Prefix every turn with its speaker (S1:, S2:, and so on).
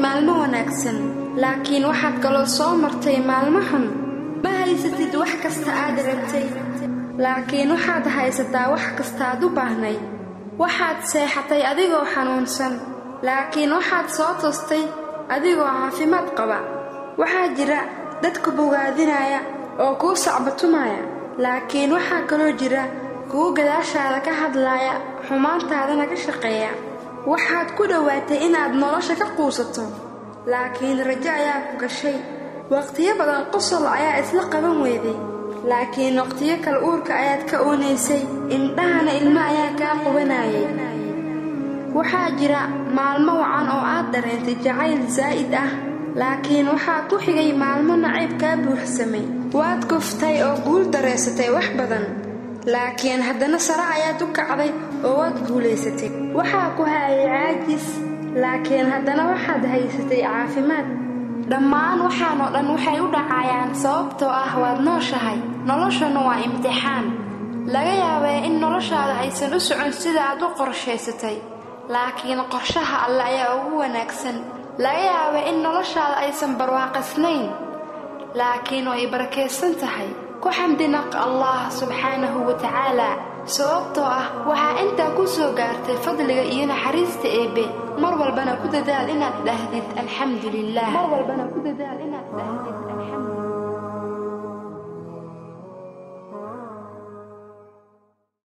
S1: maalmo wanaagsan laakiin waxaad kaloo soo martay maalmo xun ma haysatid wax kasta aad rabtay laakiin waxaad haysataa wax kasta aad u baahnay waxaad seexatay adigoo xanuunsan laakiin waxaad soo toostay adigoo caafimaad qaba waxaa jira dadku bogaadinaya oo kuu sacbatumaya laakiin waxaa kaloo jira kuwa gadaashaada ka hadlaya xumaantaadana ka shaqeeya waxaad ku dhawaatay inaad nolosha ka quusato laakiin rajo ayaa ku gashay waqtiyo badan qosol ayaa isla qaban weyday laakiin waqtiyo kale uurka ayaad ka oonaysay indhahana ilmo ayaa kaa qubanayay waxaa jira maalmo wacan oo aad dareentay jacayl zaa'id ah laakiin waxaa ku xigay maalmo nacayb kaa buuxsamay waad kuftay oo guul dareysatay wax badan laakiin haddana sare ayaad u kacday oo waad guulaysatay waxaa ku hayay caajis laakiin haddana waxaad haysatay caafimaad dhammaan waxaanoo dhan waxay u dhacayaan sababtoo ah waad nooshahay noloshana waa imtixaan laga yaabee in noloshaada aysan u socon sida aad u qorshaysatay laakiin qorshaha alle ayaa ugu wanaagsan laga yaabee in noloshaada aysan barwaaqasnayn laakiin way barakaysan tahay ku xamdinaq allah subxaanahu wa tacaala sababtoo ah waxaa intaa ku soo gaartay fadliga iyo naxariista eebbe mar walbana ku dadaal inaad dhahdid alxamdulillaah